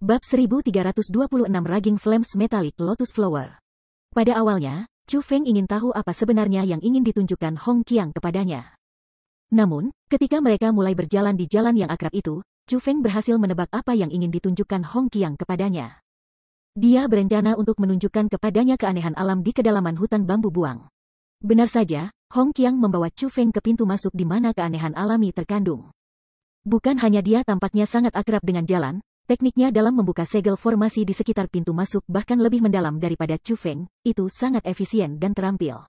Bab 1326 Raging Flames Metallic Lotus Flower. Pada awalnya, Chu Feng ingin tahu apa sebenarnya yang ingin ditunjukkan Hong Qiang kepadanya. Namun, ketika mereka mulai berjalan di jalan yang akrab itu, Chu Feng berhasil menebak apa yang ingin ditunjukkan Hong Qiang kepadanya. Dia berencana untuk menunjukkan kepadanya keanehan alam di kedalaman hutan bambu buang. Benar saja, Hong Qiang membawa Chu Feng ke pintu masuk di mana keanehan alami terkandung. Bukan hanya dia tampaknya sangat akrab dengan jalan, tekniknya dalam membuka segel formasi di sekitar pintu masuk bahkan lebih mendalam daripada Chu Feng, itu sangat efisien dan terampil.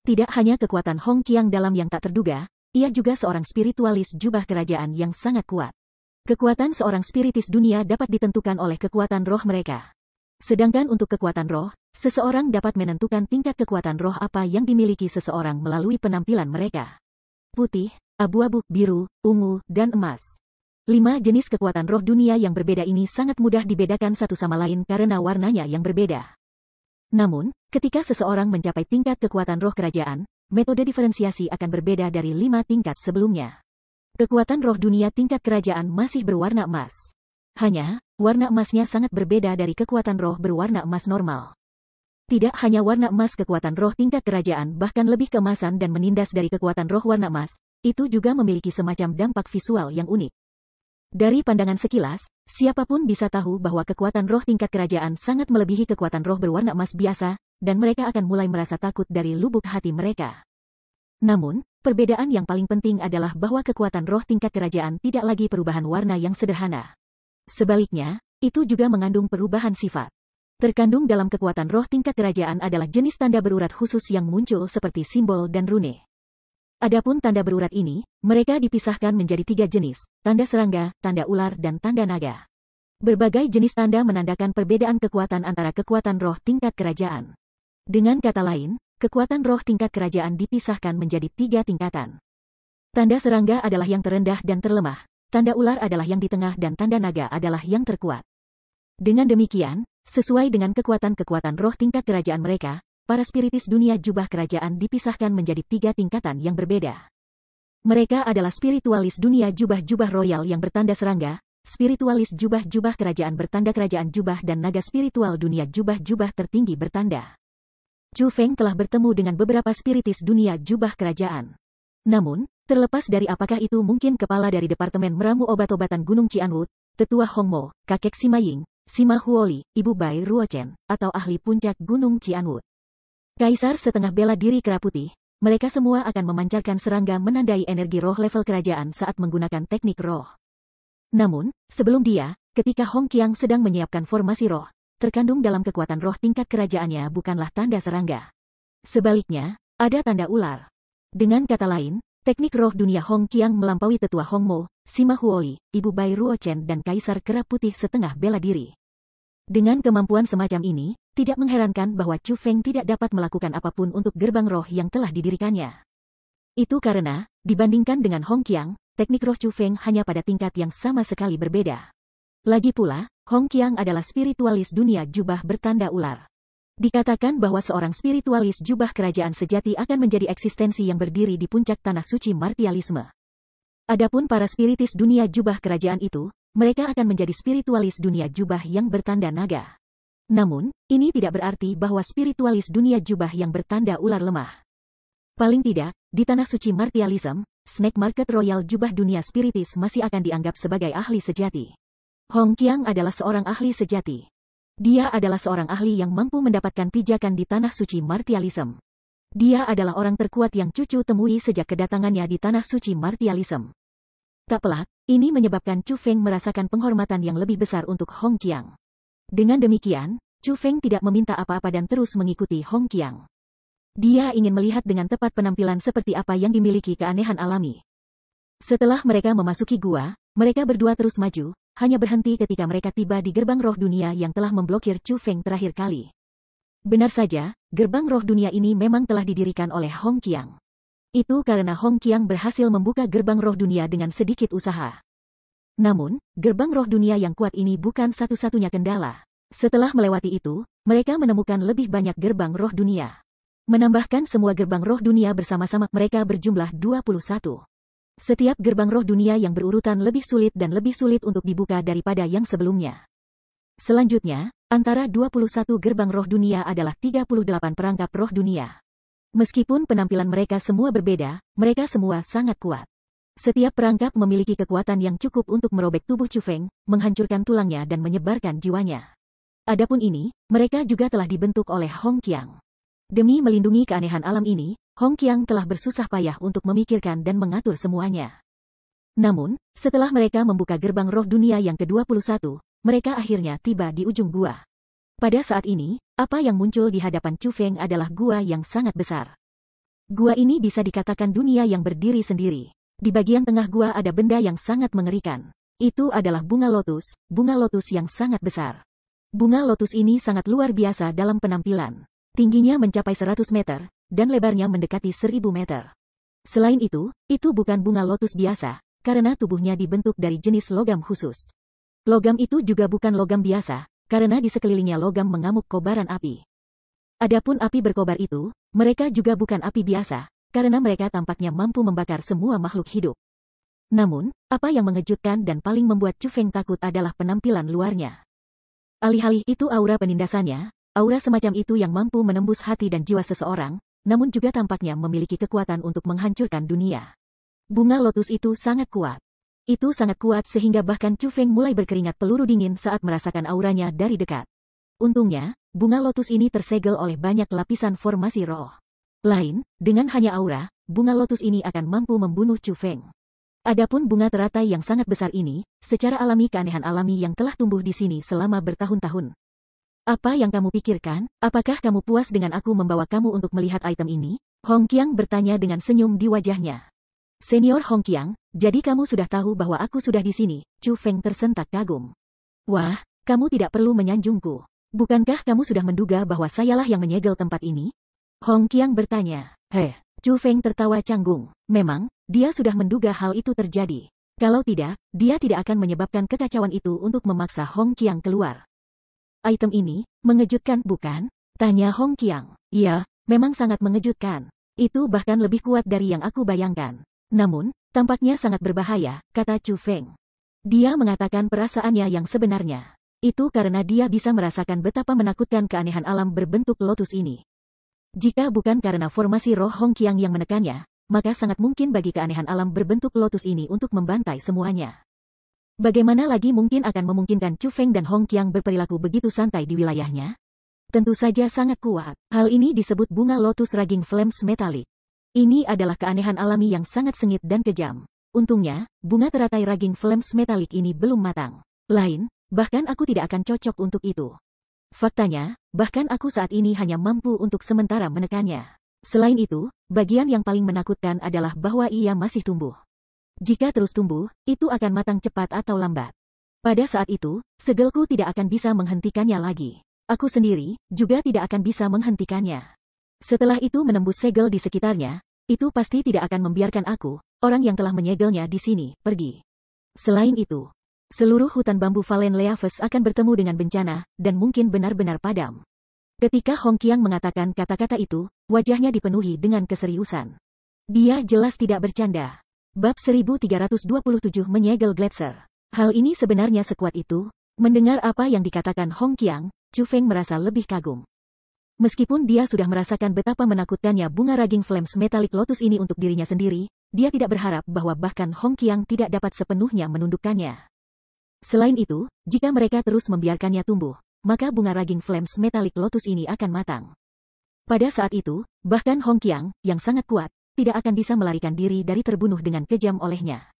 Tidak hanya kekuatan Hong Qiang dalam yang tak terduga, ia juga seorang spiritualis jubah kerajaan yang sangat kuat. Kekuatan seorang spiritis dunia dapat ditentukan oleh kekuatan roh mereka. Sedangkan untuk kekuatan roh, seseorang dapat menentukan tingkat kekuatan roh apa yang dimiliki seseorang melalui penampilan mereka. Putih, abu-abu, biru, ungu, dan emas. 5 jenis kekuatan roh dunia yang berbeda ini sangat mudah dibedakan satu sama lain karena warnanya yang berbeda. Namun, ketika seseorang mencapai tingkat kekuatan roh kerajaan, metode diferensiasi akan berbeda dari 5 tingkat sebelumnya. Kekuatan roh dunia tingkat kerajaan masih berwarna emas. Hanya, warna emasnya sangat berbeda dari kekuatan roh berwarna emas normal. Tidak hanya warna emas kekuatan roh tingkat kerajaan bahkan lebih keemasan dan menindas dari kekuatan roh warna emas, itu juga memiliki semacam dampak visual yang unik. Dari pandangan sekilas, siapapun bisa tahu bahwa kekuatan roh tingkat kerajaan sangat melebihi kekuatan roh berwarna emas biasa, dan mereka akan mulai merasa takut dari lubuk hati mereka. Namun, perbedaan yang paling penting adalah bahwa kekuatan roh tingkat kerajaan tidak lagi perubahan warna yang sederhana. Sebaliknya, itu juga mengandung perubahan sifat. Terkandung dalam kekuatan roh tingkat kerajaan adalah jenis tanda berurat khusus yang muncul seperti simbol dan rune. Adapun tanda berurat ini, mereka dipisahkan menjadi 3 jenis, tanda serangga, tanda ular, dan tanda naga. Berbagai jenis tanda menandakan perbedaan kekuatan antara kekuatan roh tingkat kerajaan. Dengan kata lain, kekuatan roh tingkat kerajaan dipisahkan menjadi 3 tingkatan. Tanda serangga adalah yang terendah dan terlemah, tanda ular adalah yang di tengah dan tanda naga adalah yang terkuat. Dengan demikian, sesuai dengan kekuatan-kekuatan roh tingkat kerajaan mereka, para spiritis dunia jubah kerajaan dipisahkan menjadi 3 tingkatan yang berbeda. Mereka adalah spiritualis dunia jubah-jubah royal yang bertanda serangga, spiritualis jubah-jubah kerajaan bertanda kerajaan jubah dan naga spiritual dunia jubah-jubah tertinggi bertanda. Chu Feng telah bertemu dengan beberapa spiritis dunia jubah kerajaan. Namun, terlepas dari apakah itu mungkin kepala dari Departemen Meramu Obat-obatan Gunung Qianwu, Tetua Hongmo, Kakek Sima Ying, Sima Huoli, Ibu Bai Ruochen, atau ahli puncak Gunung Qianwu. Kaisar setengah bela diri kera putih, mereka semua akan memancarkan serangga menandai energi roh level kerajaan saat menggunakan teknik roh. Namun, sebelum dia, ketika Hong Qiang sedang menyiapkan formasi roh, terkandung dalam kekuatan roh tingkat kerajaannya bukanlah tanda serangga. Sebaliknya, ada tanda ular. Dengan kata lain, teknik roh dunia Hong Qiang melampaui Tetua Hongmo, Sima Huoli, Ibu Bai Ruochen dan Kaisar kera putih setengah bela diri. Dengan kemampuan semacam ini, tidak mengherankan bahwa Chu Feng tidak dapat melakukan apapun untuk gerbang roh yang telah didirikannya. Itu karena, dibandingkan dengan Hong Qiang, teknik roh Chu Feng hanya pada tingkat yang sama sekali berbeda. Lagi pula, Hong Qiang adalah spiritualis dunia jubah bertanda ular. Dikatakan bahwa seorang spiritualis jubah kerajaan sejati akan menjadi eksistensi yang berdiri di puncak tanah suci martialisme. Adapun para spiritis dunia jubah kerajaan itu, mereka akan menjadi spiritualis dunia jubah yang bertanda naga. Namun, ini tidak berarti bahwa spiritualis dunia jubah yang bertanda ular lemah. Paling tidak, di tanah suci martialism, Snake Market Royal jubah dunia spiritis masih akan dianggap sebagai ahli sejati. Hong Qiang adalah seorang ahli sejati. Dia adalah seorang ahli yang mampu mendapatkan pijakan di tanah suci martialism. Dia adalah orang terkuat yang Cucu temui sejak kedatangannya di tanah suci martialism. Tak pelak, ini menyebabkan Chu Feng merasakan penghormatan yang lebih besar untuk Hong Qiang. Dengan demikian, Chu Feng tidak meminta apa-apa dan terus mengikuti Hong Qiang. Dia ingin melihat dengan tepat penampilan seperti apa yang dimiliki keanehan alami. Setelah mereka memasuki gua, mereka berdua terus maju, hanya berhenti ketika mereka tiba di gerbang roh dunia yang telah memblokir Chu Feng terakhir kali. Benar saja, gerbang roh dunia ini memang telah didirikan oleh Hong Qiang. Itu karena Hong Qiang berhasil membuka gerbang roh dunia dengan sedikit usaha. Namun, gerbang roh dunia yang kuat ini bukan satu-satunya kendala. Setelah melewati itu, mereka menemukan lebih banyak gerbang roh dunia. Menambahkan semua gerbang roh dunia bersama-sama, mereka berjumlah 21. Setiap gerbang roh dunia yang berurutan lebih sulit dan lebih sulit untuk dibuka daripada yang sebelumnya. Selanjutnya, antara 21 gerbang roh dunia adalah 38 perangkap roh dunia. Meskipun penampilan mereka semua berbeda, mereka semua sangat kuat. Setiap perangkap memiliki kekuatan yang cukup untuk merobek tubuh Chu Feng, menghancurkan tulangnya dan menyebarkan jiwanya. Adapun ini, mereka juga telah dibentuk oleh Hong Qiang. Demi melindungi keanehan alam ini, Hong Qiang telah bersusah payah untuk memikirkan dan mengatur semuanya. Namun, setelah mereka membuka gerbang roh dunia yang ke-21, mereka akhirnya tiba di ujung gua. Pada saat ini, apa yang muncul di hadapan Chu Feng adalah gua yang sangat besar. Gua ini bisa dikatakan dunia yang berdiri sendiri. Di bagian tengah gua ada benda yang sangat mengerikan. Itu adalah bunga lotus yang sangat besar. Bunga lotus ini sangat luar biasa dalam penampilan. Tingginya mencapai 100 meter, dan lebarnya mendekati 1000 meter. Selain itu bukan bunga lotus biasa, karena tubuhnya dibentuk dari jenis logam khusus. Logam itu juga bukan logam biasa, karena di sekelilingnya logam mengamuk kobaran api. Adapun api berkobar itu, mereka juga bukan api biasa, karena mereka tampaknya mampu membakar semua makhluk hidup. Namun, apa yang mengejutkan dan paling membuat Chu Feng takut adalah penampilan luarnya. Alih-alih itu aura penindasannya, aura semacam itu yang mampu menembus hati dan jiwa seseorang, namun juga tampaknya memiliki kekuatan untuk menghancurkan dunia. Bunga lotus itu sangat kuat. Itu sangat kuat sehingga bahkan Chu Feng mulai berkeringat peluru dingin saat merasakan auranya dari dekat. Untungnya, bunga lotus ini tersegel oleh banyak lapisan formasi roh lain, dengan hanya aura, bunga lotus ini akan mampu membunuh Chu Feng. Adapun bunga teratai yang sangat besar ini, secara alami keanehan alami yang telah tumbuh di sini selama bertahun-tahun. Apa yang kamu pikirkan? Apakah kamu puas dengan aku membawa kamu untuk melihat item ini? Hong Qiang bertanya dengan senyum di wajahnya. Senior Hong Qiang, jadi kamu sudah tahu bahwa aku sudah di sini. Chu Feng tersentak kagum. Wah, kamu tidak perlu menyanjungku. Bukankah kamu sudah menduga bahwa sayalah yang menyegel tempat ini? Hong Qiang bertanya. Chu Feng tertawa canggung. Memang, dia sudah menduga hal itu terjadi. Kalau tidak, dia tidak akan menyebabkan kekacauan itu untuk memaksa Hong Qiang keluar. Item ini, mengejutkan bukan? Tanya Hong Qiang. Iya, memang sangat mengejutkan. Itu bahkan lebih kuat dari yang aku bayangkan. Namun, tampaknya sangat berbahaya, kata Chu Feng. Dia mengatakan perasaannya yang sebenarnya. Itu karena dia bisa merasakan betapa menakutkan keanehan alam berbentuk lotus ini. Jika bukan karena formasi roh Hong Qiang yang menekannya, maka sangat mungkin bagi keanehan alam berbentuk lotus ini untuk membantai semuanya. Bagaimana lagi mungkin akan memungkinkan Chu Feng dan Hong Qiang berperilaku begitu santai di wilayahnya? Tentu saja sangat kuat. Hal ini disebut bunga lotus raging flames metalik. Ini adalah keanehan alami yang sangat sengit dan kejam. Untungnya, bunga teratai raging flames metalik ini belum matang. Bahkan aku tidak akan cocok untuk itu. Faktanya, bahkan aku saat ini hanya mampu untuk sementara menekannya. Selain itu, bagian yang paling menakutkan adalah bahwa ia masih tumbuh. Jika terus tumbuh, itu akan matang cepat atau lambat. Pada saat itu, segelku tidak akan bisa menghentikannya lagi. Aku sendiri juga tidak akan bisa menghentikannya. Setelah itu menembus segel di sekitarnya, itu pasti tidak akan membiarkan aku, orang yang telah menyegelnya di sini, pergi. Selain itu, seluruh hutan bambu Valen Leaves akan bertemu dengan bencana, dan mungkin benar-benar padam. Ketika Hong Qiang mengatakan kata-kata itu, wajahnya dipenuhi dengan keseriusan. Dia jelas tidak bercanda. Bab 1327 Menyegel Gletser. Hal ini sebenarnya sekuat itu. Mendengar apa yang dikatakan Hong Qiang, Chu Feng merasa lebih kagum. Meskipun dia sudah merasakan betapa menakutkannya bunga raging flames metalik lotus ini untuk dirinya sendiri, dia tidak berharap bahwa bahkan Hong Qiang tidak dapat sepenuhnya menundukkannya. Selain itu, jika mereka terus membiarkannya tumbuh, maka bunga raging flames metalik lotus ini akan matang. Pada saat itu, bahkan Hong Qiang, yang sangat kuat, tidak akan bisa melarikan diri dari terbunuh dengan kejam olehnya.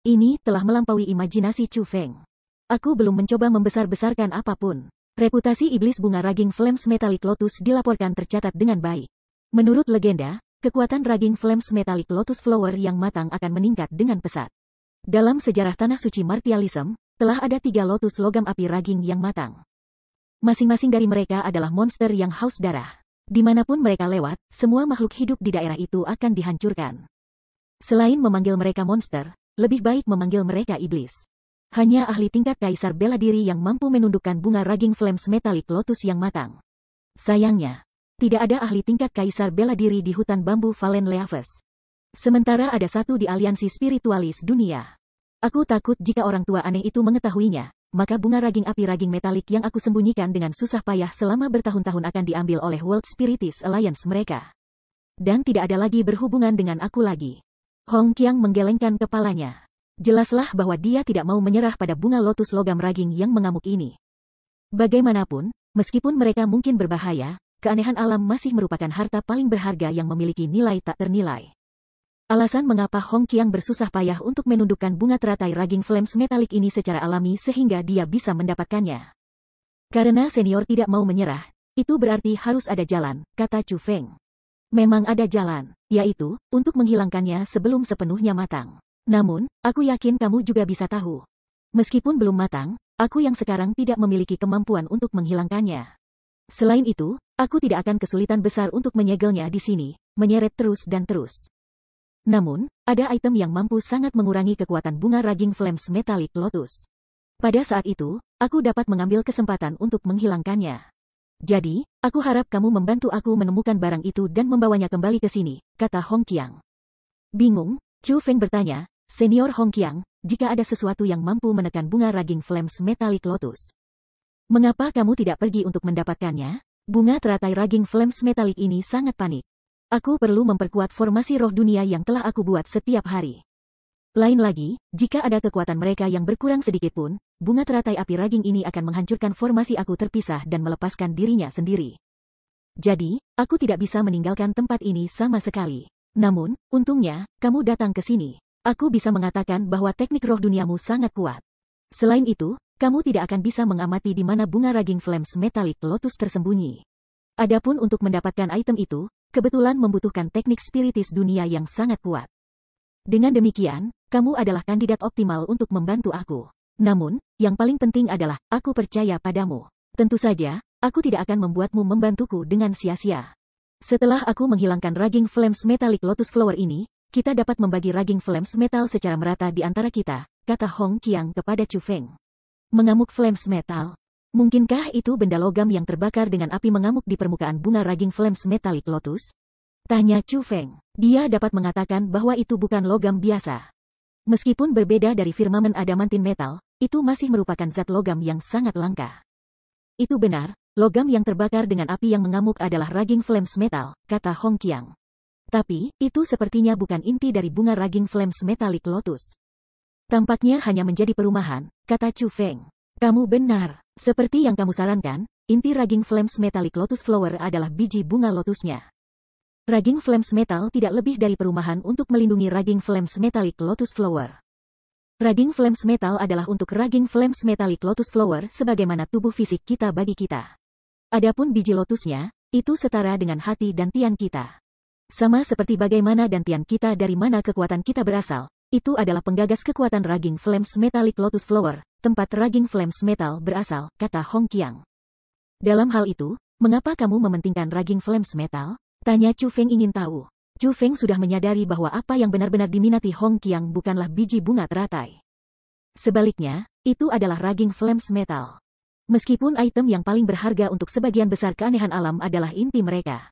Ini telah melampaui imajinasi Chu Feng. Aku belum mencoba membesar-besarkan apapun. Reputasi iblis bunga raging flames metalik lotus dilaporkan tercatat dengan baik. Menurut legenda, kekuatan raging flames metalik lotus flower yang matang akan meningkat dengan pesat. Dalam sejarah tanah suci martialism, telah ada 3 lotus logam api raging yang matang. Masing-masing dari mereka adalah monster yang haus darah. Dimanapun mereka lewat, semua makhluk hidup di daerah itu akan dihancurkan. Selain memanggil mereka monster, lebih baik memanggil mereka iblis. Hanya ahli tingkat kaisar bela diri yang mampu menundukkan bunga raging flames metalik lotus yang matang. Sayangnya, tidak ada ahli tingkat kaisar bela diri di hutan bambu Valen Leaves. Sementara ada satu di aliansi spiritualis dunia. Aku takut jika orang tua aneh itu mengetahuinya, maka bunga raging metalik yang aku sembunyikan dengan susah payah selama bertahun-tahun akan diambil oleh World Spirits Alliance mereka. Dan tidak ada lagi berhubungan dengan aku lagi. Hong Qiang menggelengkan kepalanya. Jelaslah bahwa dia tidak mau menyerah pada bunga lotus logam raging yang mengamuk ini. Bagaimanapun, meskipun mereka mungkin berbahaya, keanehan alam masih merupakan harta paling berharga yang memiliki nilai tak ternilai. Alasan mengapa Hong Qiang bersusah payah untuk menundukkan bunga teratai raging flames metalik ini secara alami sehingga dia bisa mendapatkannya. Karena senior tidak mau menyerah, itu berarti harus ada jalan, kata Chu Feng. Memang ada jalan, yaitu, untuk menghilangkannya sebelum sepenuhnya matang. Namun, aku yakin kamu juga bisa tahu. Meskipun belum matang, aku yang sekarang tidak memiliki kemampuan untuk menghilangkannya. Selain itu, aku tidak akan kesulitan besar untuk menyegelnya di sini, menyeret terus dan terus. Namun, ada item yang mampu sangat mengurangi kekuatan bunga raging flames metalik lotus. Pada saat itu, aku dapat mengambil kesempatan untuk menghilangkannya. Jadi, aku harap kamu membantu aku menemukan barang itu dan membawanya kembali ke sini, kata Hong Qiang. Bingung, Chu Feng bertanya, Senior Hong Qiang, jika ada sesuatu yang mampu menekan bunga raging flames metalik lotus, mengapa kamu tidak pergi untuk mendapatkannya? Bunga teratai raging flames metalik ini sangat panik. Aku perlu memperkuat formasi roh dunia yang telah aku buat setiap hari. Lain lagi, jika ada kekuatan mereka yang berkurang sedikit pun, bunga teratai api raging ini akan menghancurkan formasi aku terpisah dan melepaskan dirinya sendiri. Jadi, aku tidak bisa meninggalkan tempat ini sama sekali. Namun, untungnya, kamu datang ke sini. Aku bisa mengatakan bahwa teknik roh duniamu sangat kuat. Selain itu, kamu tidak akan bisa mengamati di mana bunga raging flames metalik lotus tersembunyi. Adapun untuk mendapatkan item itu, kebetulan membutuhkan teknik spiritis dunia yang sangat kuat. Dengan demikian, kamu adalah kandidat optimal untuk membantu aku. Namun, yang paling penting adalah, aku percaya padamu. Tentu saja, aku tidak akan membuatmu membantuku dengan sia-sia. Setelah aku menghilangkan raging flames metalik lotus flower ini, kita dapat membagi raging flames metal secara merata di antara kita, kata Hong Qiang kepada Chu Feng. Mengamuk flames metal. Mungkinkah itu benda logam yang terbakar dengan api mengamuk di permukaan bunga raging flames metalik lotus? Tanya Chu Feng. Dia dapat mengatakan bahwa itu bukan logam biasa. Meskipun berbeda dari firmamen adamantin metal, itu masih merupakan zat logam yang sangat langka. Itu benar, logam yang terbakar dengan api yang mengamuk adalah raging flames metal, kata Hong Qiang. Tapi, itu sepertinya bukan inti dari bunga raging flames metalik lotus. Tampaknya hanya menjadi perumahan, kata Chu Feng. Kamu benar. Seperti yang kamu sarankan, inti raging flames metalik lotus flower adalah biji bunga lotusnya. Raging flames metal tidak lebih dari perumahan untuk melindungi raging flames metalik lotus flower. Raging flames metal adalah untuk raging flames metalik lotus flower sebagaimana tubuh fisik kita bagi kita. Adapun biji lotusnya, itu setara dengan hati dan tian kita. Sama seperti bagaimana dantian kita dari mana kekuatan kita berasal, itu adalah penggagas kekuatan raging flames metalik lotus flower, tempat raging flames metal berasal, kata Hong Qiang. Dalam hal itu, mengapa kamu mementingkan raging flames metal? Tanya Chu Feng ingin tahu. Chu Feng sudah menyadari bahwa apa yang benar-benar diminati Hong Qiang bukanlah biji bunga teratai. Sebaliknya, itu adalah raging flames metal. Meskipun item yang paling berharga untuk sebagian besar keanehan alam adalah inti mereka.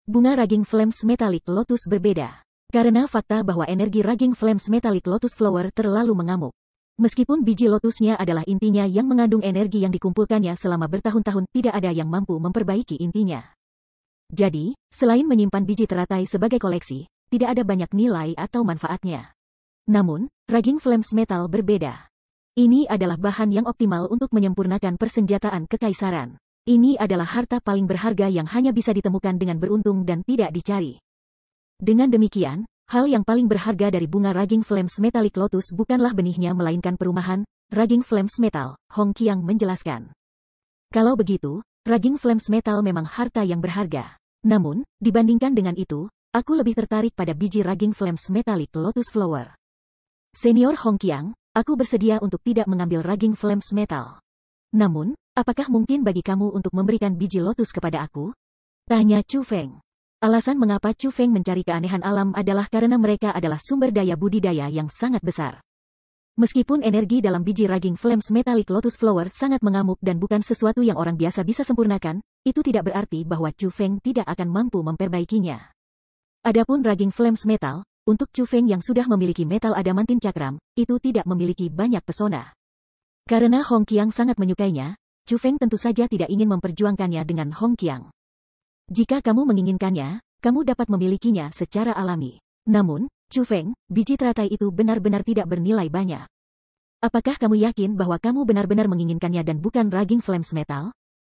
Bunga raging flames metalik lotus berbeda. Karena fakta bahwa energi raging flames metalik lotus flower terlalu mengamuk. Meskipun biji lotusnya adalah intinya yang mengandung energi yang dikumpulkannya selama bertahun-tahun, tidak ada yang mampu memperbaiki intinya. Jadi, selain menyimpan biji teratai sebagai koleksi, tidak ada banyak nilai atau manfaatnya. Namun, raging flames metal berbeda. Ini adalah bahan yang optimal untuk menyempurnakan persenjataan kekaisaran. Ini adalah harta paling berharga yang hanya bisa ditemukan dengan beruntung dan tidak dicari. Dengan demikian, hal yang paling berharga dari bunga raging flames metalik lotus bukanlah benihnya melainkan perumahan, raging flames metal, Hong Qiang menjelaskan. Kalau begitu, raging flames metal memang harta yang berharga. Namun, dibandingkan dengan itu, aku lebih tertarik pada biji raging flames metalik lotus flower. Senior Hong Qiang, aku bersedia untuk tidak mengambil raging flames metal. Namun, apakah mungkin bagi kamu untuk memberikan biji lotus kepada aku? Tanya Chu Feng. Alasan mengapa Chu Feng mencari keanehan alam adalah karena mereka adalah sumber daya budidaya yang sangat besar. Meskipun energi dalam biji raging flames metalik lotus flower sangat mengamuk dan bukan sesuatu yang orang biasa bisa sempurnakan, itu tidak berarti bahwa Chu Feng tidak akan mampu memperbaikinya. Adapun raging flames metal, untuk Chu Feng yang sudah memiliki metal adamantin cakram, itu tidak memiliki banyak pesona. Karena Hong Qiang sangat menyukainya, Chu Feng tentu saja tidak ingin memperjuangkannya dengan Hong Qiang. Jika kamu menginginkannya, kamu dapat memilikinya secara alami. Namun, Chu Feng, biji teratai itu benar-benar tidak bernilai banyak. Apakah kamu yakin bahwa kamu benar-benar menginginkannya dan bukan Raging Flames Metal?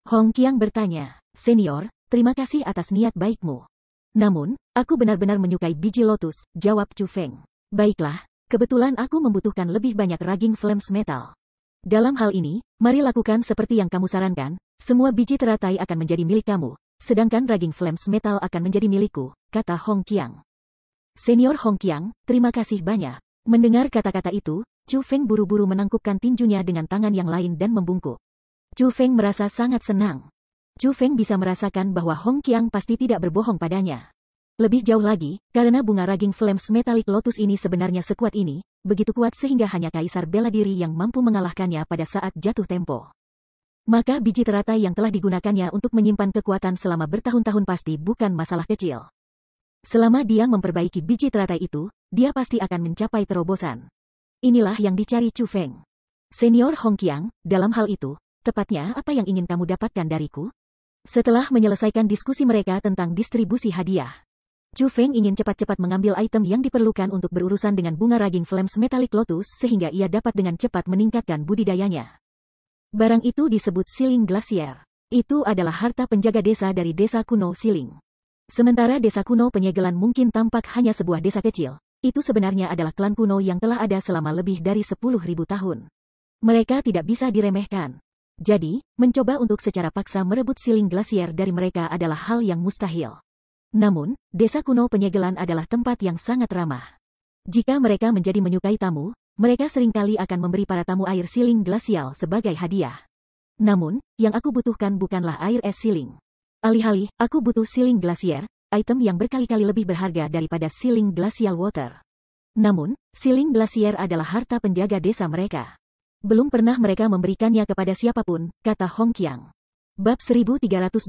Hong Qiang bertanya. Senior, terima kasih atas niat baikmu. Namun, aku benar-benar menyukai biji lotus, jawab Chu Feng. Baiklah, kebetulan aku membutuhkan lebih banyak Raging Flames Metal. Dalam hal ini, mari lakukan seperti yang kamu sarankan, semua biji teratai akan menjadi milik kamu, sedangkan Raging Flames Metal akan menjadi milikku, kata Hong Qiang. Senior Hong Qiang, terima kasih banyak. Mendengar kata-kata itu, Chu Feng buru-buru menangkupkan tinjunya dengan tangan yang lain dan membungkuk. Chu Feng merasa sangat senang. Chu Feng bisa merasakan bahwa Hong Qiang pasti tidak berbohong padanya. Lebih jauh lagi, karena bunga Raging Flames Metallic Lotus ini sebenarnya sekuat ini, begitu kuat sehingga hanya Kaisar Bela Diri yang mampu mengalahkannya pada saat jatuh tempo. Maka biji teratai yang telah digunakannya untuk menyimpan kekuatan selama bertahun-tahun pasti bukan masalah kecil. Selama dia memperbaiki biji teratai itu, dia pasti akan mencapai terobosan. Inilah yang dicari Chu Feng. Senior Hong Qiang, dalam hal itu, tepatnya apa yang ingin kamu dapatkan dariku? Setelah menyelesaikan diskusi mereka tentang distribusi hadiah, Chu Feng ingin cepat-cepat mengambil item yang diperlukan untuk berurusan dengan bunga Raging Flames Metallic Lotus sehingga ia dapat dengan cepat meningkatkan budidayanya. Barang itu disebut Siling Glacier. Itu adalah harta penjaga desa dari desa kuno Siling. Sementara desa kuno penyegelan mungkin tampak hanya sebuah desa kecil, itu sebenarnya adalah klan kuno yang telah ada selama lebih dari 10.000 tahun. Mereka tidak bisa diremehkan. Jadi, mencoba untuk secara paksa merebut Siling Glacier dari mereka adalah hal yang mustahil. Namun, desa kuno penyegelan adalah tempat yang sangat ramah. Jika mereka menjadi menyukai tamu, mereka seringkali akan memberi para tamu air siling glasial sebagai hadiah. Namun, yang aku butuhkan bukanlah air es siling. Alih-alih, aku butuh siling glasier, item yang berkali-kali lebih berharga daripada siling glacial water. Namun, siling glasier adalah harta penjaga desa mereka. Belum pernah mereka memberikannya kepada siapapun, kata Hong Qiang. Bab 1328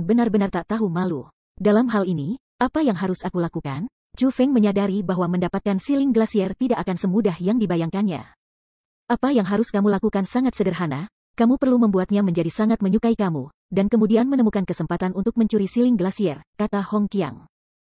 benar-benar tak tahu malu. Dalam hal ini, apa yang harus aku lakukan? Chu Feng menyadari bahwa mendapatkan siling glasier tidak akan semudah yang dibayangkannya. Apa yang harus kamu lakukan sangat sederhana, kamu perlu membuatnya menjadi sangat menyukai kamu, dan kemudian menemukan kesempatan untuk mencuri siling glasier, kata Hong Qiang.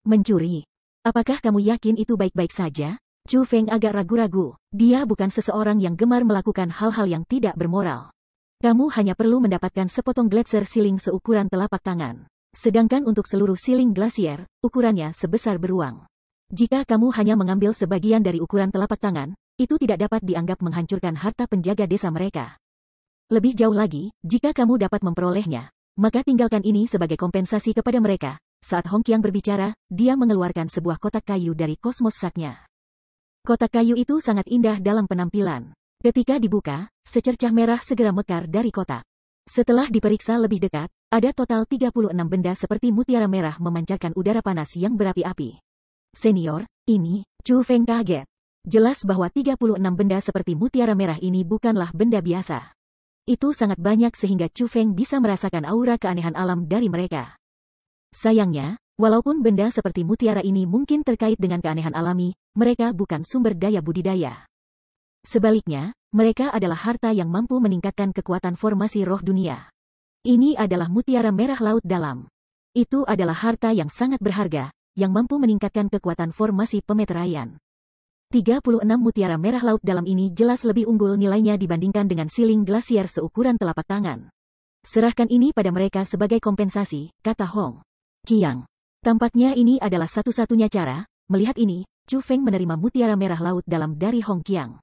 Mencuri? Apakah kamu yakin itu baik-baik saja? Chu Feng agak ragu-ragu, dia bukan seseorang yang gemar melakukan hal-hal yang tidak bermoral. Kamu hanya perlu mendapatkan sepotong gletser siling seukuran telapak tangan. Sedangkan untuk seluruh siling glasier, ukurannya sebesar beruang. Jika kamu hanya mengambil sebagian dari ukuran telapak tangan, itu tidak dapat dianggap menghancurkan harta penjaga desa mereka. Lebih jauh lagi, jika kamu dapat memperolehnya, maka tinggalkan ini sebagai kompensasi kepada mereka. Saat Hong Qiang berbicara, dia mengeluarkan sebuah kotak kayu dari kosmos saknya. Kotak kayu itu sangat indah dalam penampilan. Ketika dibuka, secercah merah segera mekar dari kotak. Setelah diperiksa lebih dekat, ada total 36 benda seperti mutiara merah memancarkan udara panas yang berapi-api. Senior, ini, Chu Feng kaget. Jelas bahwa 36 benda seperti mutiara merah ini bukanlah benda biasa. Itu sangat banyak sehingga Chu Feng bisa merasakan aura keanehan alam dari mereka. Sayangnya, walaupun benda seperti mutiara ini mungkin terkait dengan keanehan alami, mereka bukan sumber daya budidaya. Sebaliknya, mereka adalah harta yang mampu meningkatkan kekuatan formasi roh dunia. Ini adalah mutiara merah laut dalam. Itu adalah harta yang sangat berharga, yang mampu meningkatkan kekuatan formasi pemeteraian. 36 mutiara merah laut dalam ini jelas lebih unggul nilainya dibandingkan dengan siling glasier seukuran telapak tangan. Serahkan ini pada mereka sebagai kompensasi, kata Hong Qiang. Tampaknya ini adalah satu-satunya cara. Melihat ini, Chu Feng menerima mutiara merah laut dalam dari Hong Qiang.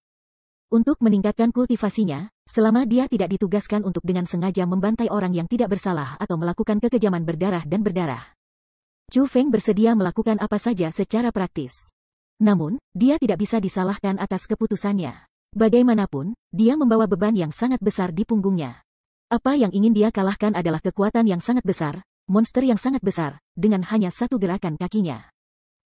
Untuk meningkatkan kultivasinya, selama dia tidak ditugaskan untuk dengan sengaja membantai orang yang tidak bersalah atau melakukan kekejaman berdarah dan berdarah. Chu Feng bersedia melakukan apa saja secara praktis. Namun, dia tidak bisa disalahkan atas keputusannya. Bagaimanapun, dia membawa beban yang sangat besar di punggungnya. Apa yang ingin dia kalahkan adalah kekuatan yang sangat besar, monster yang sangat besar, dengan hanya satu gerakan kakinya.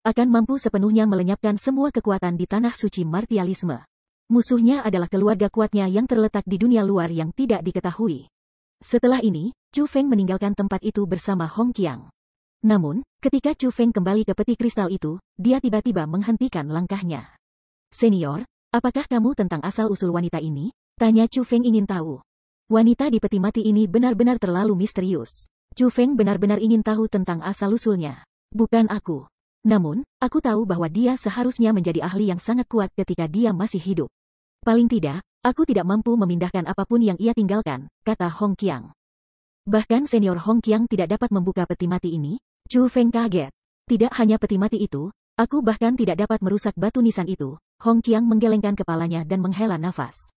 Akan mampu sepenuhnya melenyapkan semua kekuatan di tanah suci martialisme. Musuhnya adalah keluarga kuatnya yang terletak di dunia luar yang tidak diketahui. Setelah ini, Chu Feng meninggalkan tempat itu bersama Hong Qiang. Namun, ketika Chu Feng kembali ke peti kristal itu, dia tiba-tiba menghentikan langkahnya. Senior, apakah kamu tentang asal-usul wanita ini? Tanya Chu Feng ingin tahu. Wanita di peti mati ini benar-benar terlalu misterius. Chu Feng benar-benar ingin tahu tentang asal-usulnya. Bukan aku. Namun, aku tahu bahwa dia seharusnya menjadi ahli yang sangat kuat ketika dia masih hidup. Paling tidak, aku tidak mampu memindahkan apapun yang ia tinggalkan, kata Hong Qiang. Bahkan senior Hong Qiang tidak dapat membuka peti mati ini. Chu Feng kaget. Tidak hanya peti mati itu, aku bahkan tidak dapat merusak batu nisan itu. Hong Qiang menggelengkan kepalanya dan menghela nafas.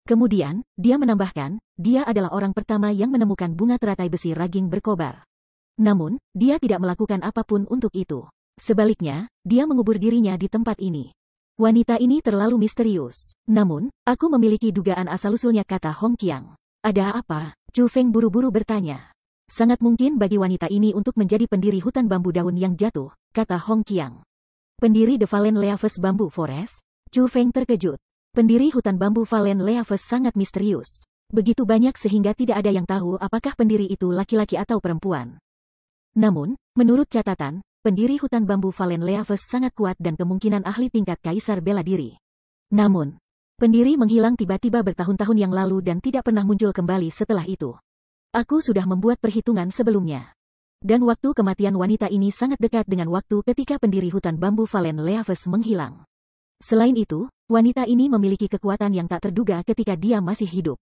Kemudian, dia menambahkan, dia adalah orang pertama yang menemukan bunga teratai besi raging berkobar. Namun, dia tidak melakukan apapun untuk itu. Sebaliknya, dia mengubur dirinya di tempat ini. Wanita ini terlalu misterius. Namun, aku memiliki dugaan asal-usulnya, kata Hong Qiang. Ada apa? Chu Feng buru-buru bertanya. Sangat mungkin bagi wanita ini untuk menjadi pendiri hutan bambu daun yang jatuh, kata Hong Qiang. Pendiri The Fallen Leaves Bamboo Forest? Chu Feng terkejut. Pendiri hutan bambu Fallen Leaves sangat misterius. Begitu banyak sehingga tidak ada yang tahu apakah pendiri itu laki-laki atau perempuan. Namun, menurut catatan, pendiri hutan bambu Fallen Leaves sangat kuat dan kemungkinan ahli tingkat kaisar bela diri. Namun, pendiri menghilang tiba-tiba bertahun-tahun yang lalu dan tidak pernah muncul kembali setelah itu. Aku sudah membuat perhitungan sebelumnya. Dan waktu kematian wanita ini sangat dekat dengan waktu ketika pendiri hutan bambu Fallen Leaves menghilang. Selain itu, wanita ini memiliki kekuatan yang tak terduga ketika dia masih hidup.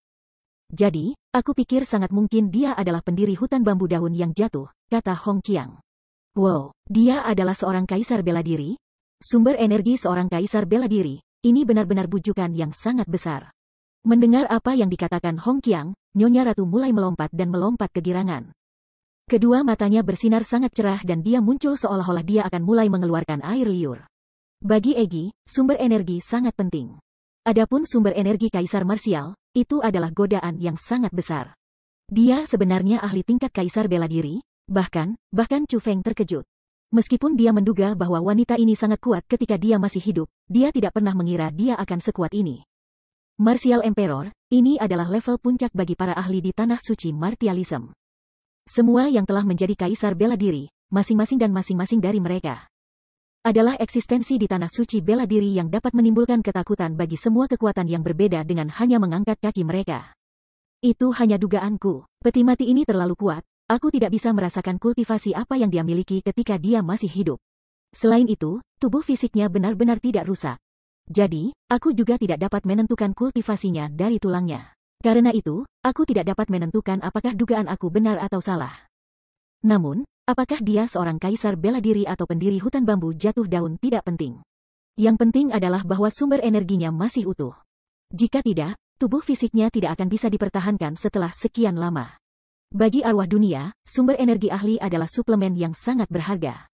Jadi, aku pikir sangat mungkin dia adalah pendiri hutan bambu daun yang jatuh, kata Hong Qiang. Wow, dia adalah seorang kaisar bela diri? Sumber energi seorang kaisar bela diri, ini benar-benar bujukan yang sangat besar. Mendengar apa yang dikatakan Hong Qiang, Nyonya Ratu mulai melompat dan melompat kegirangan. Kedua matanya bersinar sangat cerah dan dia muncul seolah-olah dia akan mulai mengeluarkan air liur. Bagi Egi, sumber energi sangat penting. Adapun sumber energi kaisar marsial, itu adalah godaan yang sangat besar. Dia sebenarnya ahli tingkat kaisar bela diri, bahkan Chu Feng terkejut. Meskipun dia menduga bahwa wanita ini sangat kuat ketika dia masih hidup, dia tidak pernah mengira dia akan sekuat ini. Martial Emperor, ini adalah level puncak bagi para ahli di tanah suci martialism. Semua yang telah menjadi kaisar bela diri, masing-masing dari mereka adalah eksistensi di tanah suci bela diri yang dapat menimbulkan ketakutan bagi semua kekuatan yang berbeda dengan hanya mengangkat kaki mereka. Itu hanya dugaanku. Peti mati ini terlalu kuat, aku tidak bisa merasakan kultivasi apa yang dia miliki ketika dia masih hidup. Selain itu, tubuh fisiknya benar-benar tidak rusak. Jadi, aku juga tidak dapat menentukan kultivasinya dari tulangnya. Karena itu, aku tidak dapat menentukan apakah dugaan aku benar atau salah. Namun, apakah dia seorang kaisar bela diri atau pendiri hutan bambu jatuh daun tidak penting. Yang penting adalah bahwa sumber energinya masih utuh. Jika tidak, tubuh fisiknya tidak akan bisa dipertahankan setelah sekian lama. Bagi arwah dunia, sumber energi ahli adalah suplemen yang sangat berharga.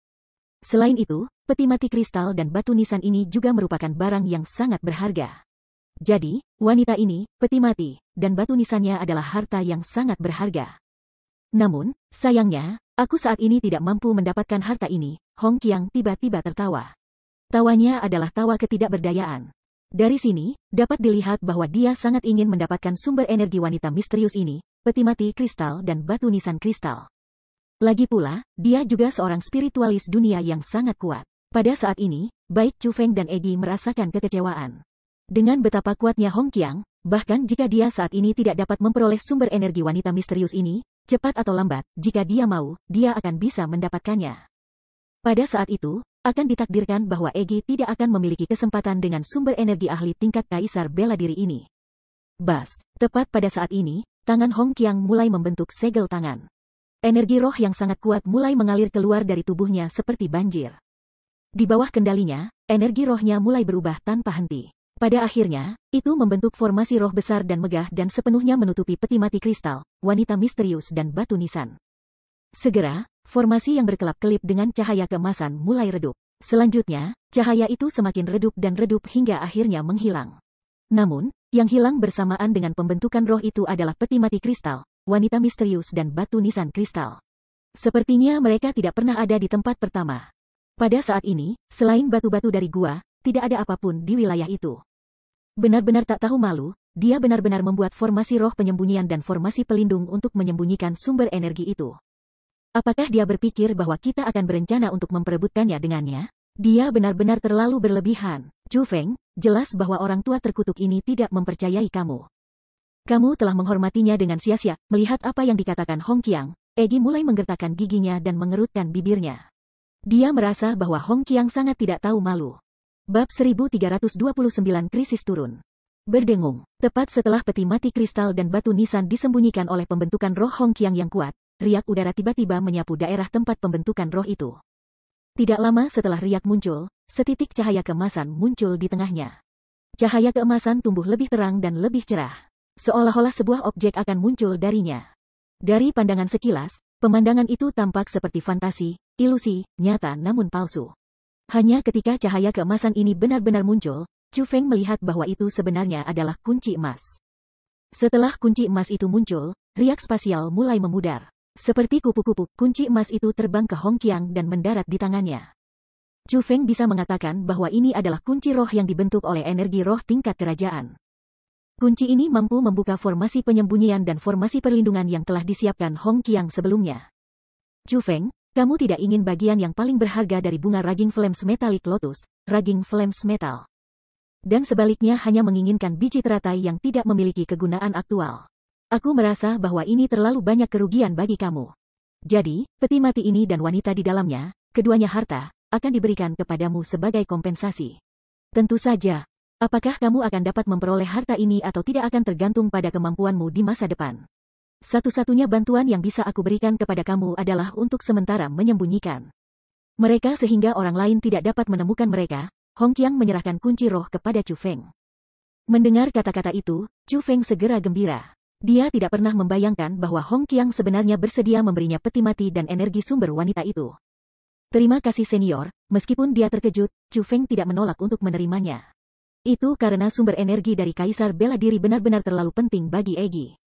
Selain itu, peti mati kristal dan batu nisan ini juga merupakan barang yang sangat berharga. Jadi, wanita ini, peti mati, dan batu nisannya adalah harta yang sangat berharga. Namun, sayangnya, aku saat ini tidak mampu mendapatkan harta ini. Hong Qiang tiba-tiba tertawa. Tawanya adalah tawa ketidakberdayaan. Dari sini, dapat dilihat bahwa dia sangat ingin mendapatkan sumber energi wanita misterius ini, peti mati kristal dan batu nisan kristal. Lagi pula, dia juga seorang spiritualis dunia yang sangat kuat. Pada saat ini, baik Chu Feng dan Egi merasakan kekecewaan. Dengan betapa kuatnya Hong Qiang, bahkan jika dia saat ini tidak dapat memperoleh sumber energi wanita misterius ini, cepat atau lambat, jika dia mau, dia akan bisa mendapatkannya. Pada saat itu, akan ditakdirkan bahwa Egi tidak akan memiliki kesempatan dengan sumber energi ahli tingkat kaisar bela diri ini. Bas, tepat pada saat ini, tangan Hong Qiang mulai membentuk segel tangan. Energi roh yang sangat kuat mulai mengalir keluar dari tubuhnya seperti banjir. Di bawah kendalinya, energi rohnya mulai berubah tanpa henti. Pada akhirnya, itu membentuk formasi roh besar dan megah dan sepenuhnya menutupi peti mati kristal, wanita misterius dan batu nisan. Segera, formasi yang berkelap-kelip dengan cahaya keemasan mulai redup. Selanjutnya, cahaya itu semakin redup dan redup hingga akhirnya menghilang. Namun, yang hilang bersamaan dengan pembentukan roh itu adalah peti mati kristal, wanita misterius dan batu nisan kristal. Sepertinya mereka tidak pernah ada di tempat pertama. Pada saat ini, selain batu-batu dari gua, tidak ada apapun di wilayah itu. Benar-benar tak tahu malu, dia benar-benar membuat formasi roh penyembunyian dan formasi pelindung untuk menyembunyikan sumber energi itu. Apakah dia berpikir bahwa kita akan berencana untuk memperebutkannya dengannya? Dia benar-benar terlalu berlebihan. Chu Feng, jelas bahwa orang tua terkutuk ini tidak mempercayai kamu. Kamu telah menghormatinya dengan sia-sia. Melihat apa yang dikatakan Hong Qiang, Egi mulai menggertakkan giginya dan mengerutkan bibirnya. Dia merasa bahwa Hong Qiang sangat tidak tahu malu. Bab 1329 Krisis turun. Berdengung, tepat setelah peti mati kristal dan batu nisan disembunyikan oleh pembentukan roh Hong Qiang yang kuat, riak udara tiba-tiba menyapu daerah tempat pembentukan roh itu. Tidak lama setelah riak muncul, setitik cahaya keemasan muncul di tengahnya. Cahaya keemasan tumbuh lebih terang dan lebih cerah. Seolah-olah sebuah objek akan muncul darinya. Dari pandangan sekilas, pemandangan itu tampak seperti fantasi, ilusi, nyata namun palsu. Hanya ketika cahaya keemasan ini benar-benar muncul, Chu Feng melihat bahwa itu sebenarnya adalah kunci emas. Setelah kunci emas itu muncul, riak spasial mulai memudar. Seperti kupu-kupu, kunci emas itu terbang ke Hong Qiang dan mendarat di tangannya. Chu Feng bisa mengatakan bahwa ini adalah kunci roh yang dibentuk oleh energi roh tingkat kerajaan. Kunci ini mampu membuka formasi penyembunyian dan formasi perlindungan yang telah disiapkan Hong Qiang sebelumnya. Chu Feng, kamu tidak ingin bagian yang paling berharga dari bunga Raging Flames Metallic Lotus, Raging Flames Metal. Dan sebaliknya hanya menginginkan biji teratai yang tidak memiliki kegunaan aktual. Aku merasa bahwa ini terlalu banyak kerugian bagi kamu. Jadi, peti mati ini dan wanita di dalamnya, keduanya harta, akan diberikan kepadamu sebagai kompensasi. Tentu saja, apakah kamu akan dapat memperoleh harta ini atau tidak akan tergantung pada kemampuanmu di masa depan. Satu-satunya bantuan yang bisa aku berikan kepada kamu adalah untuk sementara menyembunyikan mereka sehingga orang lain tidak dapat menemukan mereka. Hong Qiang menyerahkan kunci roh kepada Chu Feng. Mendengar kata-kata itu, Chu Feng segera gembira. Dia tidak pernah membayangkan bahwa Hong Qiang sebenarnya bersedia memberinya peti mati dan energi sumber wanita itu. Terima kasih senior, meskipun dia terkejut, Chu Feng tidak menolak untuk menerimanya. Itu karena sumber energi dari Kaisar Bela Diri benar-benar terlalu penting bagi Egi.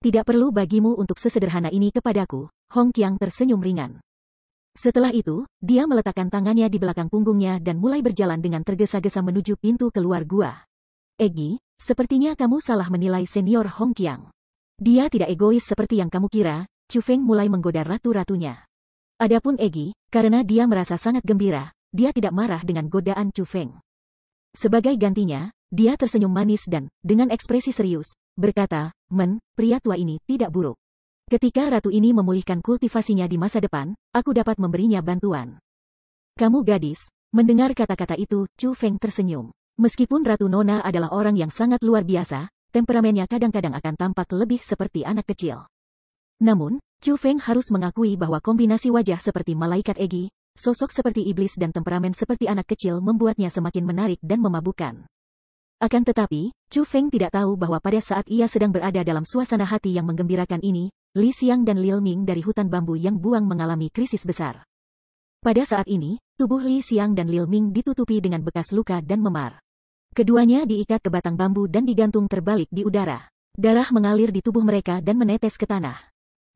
Tidak perlu bagimu untuk sesederhana ini kepadaku, Hong Qiang tersenyum ringan. Setelah itu, dia meletakkan tangannya di belakang punggungnya dan mulai berjalan dengan tergesa-gesa menuju pintu keluar gua. Egi, sepertinya kamu salah menilai senior Hong Qiang. Dia tidak egois seperti yang kamu kira, Chu Feng mulai menggoda ratu-ratunya. Adapun Egi, karena dia merasa sangat gembira, dia tidak marah dengan godaan Chu Feng. Sebagai gantinya, dia tersenyum manis dan, dengan ekspresi serius, berkata, pria tua ini tidak buruk. Ketika ratu ini memulihkan kultivasinya di masa depan, aku dapat memberinya bantuan. Kamu gadis, mendengar kata-kata itu, Chu Feng tersenyum. Meskipun Ratu Nona adalah orang yang sangat luar biasa, temperamennya kadang-kadang akan tampak lebih seperti anak kecil. Namun, Chu Feng harus mengakui bahwa kombinasi wajah seperti malaikat Egi, sosok seperti iblis dan temperamen seperti anak kecil membuatnya semakin menarik dan memabukkan. Akan tetapi, Chu Feng tidak tahu bahwa pada saat ia sedang berada dalam suasana hati yang menggembirakan ini, Li Xiang dan Lil Ming dari hutan bambu yang buang mengalami krisis besar. Pada saat ini, tubuh Li Xiang dan Lil Ming ditutupi dengan bekas luka dan memar. Keduanya diikat ke batang bambu dan digantung terbalik di udara. Darah mengalir di tubuh mereka dan menetes ke tanah.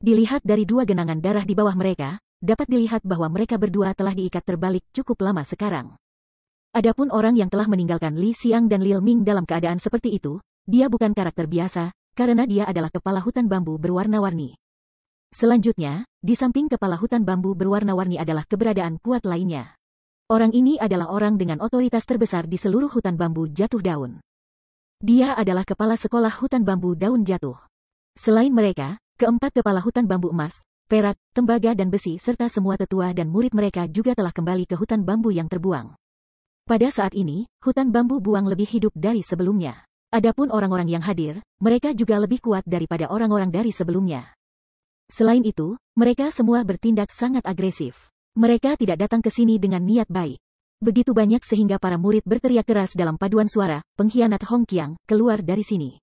Dilihat dari dua genangan darah di bawah mereka, dapat dilihat bahwa mereka berdua telah diikat terbalik cukup lama sekarang. Adapun orang yang telah meninggalkan Li Xiang dan Lil Ming dalam keadaan seperti itu, dia bukan karakter biasa, karena dia adalah kepala hutan bambu berwarna-warni. Selanjutnya, di samping kepala hutan bambu berwarna-warni adalah keberadaan kuat lainnya. Orang ini adalah orang dengan otoritas terbesar di seluruh hutan bambu jatuh daun. Dia adalah kepala sekolah hutan bambu daun jatuh. Selain mereka, keempat kepala hutan bambu emas, perak, tembaga dan besi serta semua tetua dan murid mereka juga telah kembali ke hutan bambu yang terbuang. Pada saat ini, hutan bambu buang lebih hidup dari sebelumnya. Adapun orang-orang yang hadir, mereka juga lebih kuat daripada orang-orang dari sebelumnya. Selain itu, mereka semua bertindak sangat agresif. Mereka tidak datang ke sini dengan niat baik. Begitu banyak sehingga para murid berteriak keras dalam paduan suara, pengkhianat Hong Qiang, keluar dari sini.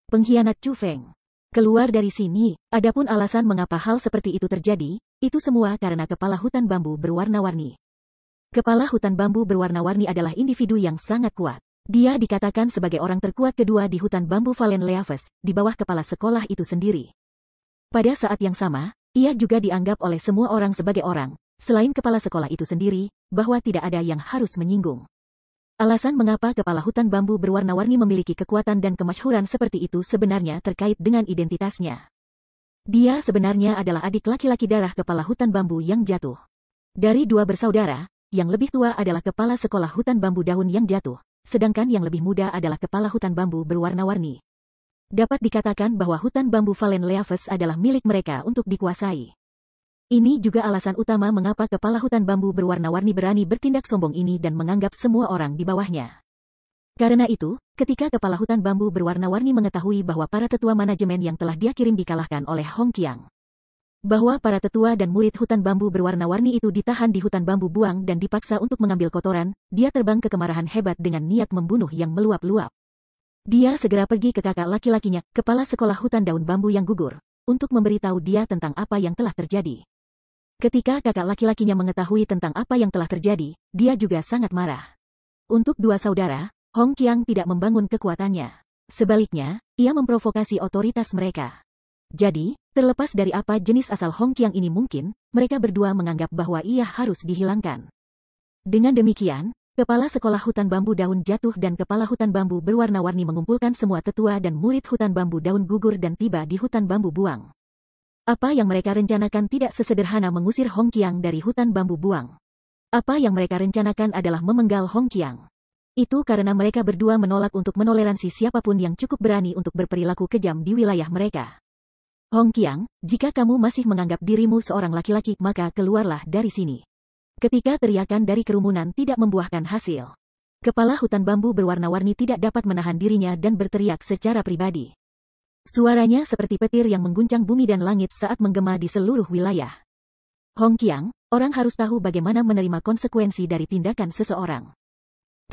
Pengkhianat Chu Feng, keluar dari sini. Adapun alasan mengapa hal seperti itu terjadi, itu semua karena kepala hutan bambu berwarna-warni. Kepala hutan bambu berwarna-warni adalah individu yang sangat kuat. Dia dikatakan sebagai orang terkuat kedua di hutan bambu Valen Leaves, di bawah kepala sekolah itu sendiri. Pada saat yang sama, ia juga dianggap oleh semua orang sebagai orang, selain kepala sekolah itu sendiri, bahwa tidak ada yang harus menyinggung. Alasan mengapa kepala hutan bambu berwarna-warni memiliki kekuatan dan kemasyhuran seperti itu sebenarnya terkait dengan identitasnya. Dia sebenarnya adalah adik laki-laki darah kepala hutan bambu yang jatuh. Dari dua bersaudara, yang lebih tua adalah kepala sekolah hutan bambu daun yang jatuh, sedangkan yang lebih muda adalah kepala hutan bambu berwarna-warni. Dapat dikatakan bahwa hutan bambu Valen Leaves adalah milik mereka untuk dikuasai. Ini juga alasan utama mengapa kepala hutan bambu berwarna-warni berani bertindak sombong ini dan menganggap semua orang di bawahnya. Karena itu, ketika kepala hutan bambu berwarna-warni mengetahui bahwa para tetua manajemen yang telah dia kirim dikalahkan oleh Hong Qiang, bahwa para tetua dan murid hutan bambu berwarna-warni itu ditahan di hutan bambu buang dan dipaksa untuk mengambil kotoran, dia terbang ke kemarahan hebat dengan niat membunuh yang meluap-luap. Dia segera pergi ke kakak laki-lakinya, kepala sekolah hutan daun bambu yang gugur, untuk memberitahu dia tentang apa yang telah terjadi. Ketika kakak laki-lakinya mengetahui tentang apa yang telah terjadi, dia juga sangat marah. Untuk dua saudara, Hong Qiang tidak membangun kekuatannya. Sebaliknya, ia memprovokasi otoritas mereka. Jadi, terlepas dari apa jenis asal Hong Qiang ini mungkin, mereka berdua menganggap bahwa ia harus dihilangkan. Dengan demikian, kepala sekolah hutan bambu daun jatuh dan kepala hutan bambu berwarna-warni mengumpulkan semua tetua dan murid hutan bambu daun gugur dan tiba di hutan bambu buang. Apa yang mereka rencanakan tidak sesederhana mengusir Hong Qiang dari hutan bambu buang. Apa yang mereka rencanakan adalah memenggal Hong Qiang. Itu karena mereka berdua menolak untuk menoleransi siapapun yang cukup berani untuk berperilaku kejam di wilayah mereka. Hong Qiang, jika kamu masih menganggap dirimu seorang laki-laki, maka keluarlah dari sini. Ketika teriakan dari kerumunan tidak membuahkan hasil, kepala hutan bambu berwarna-warni tidak dapat menahan dirinya dan berteriak secara pribadi. Suaranya seperti petir yang mengguncang bumi dan langit saat menggema di seluruh wilayah. Hong Qiang, orang harus tahu bagaimana menerima konsekuensi dari tindakan seseorang.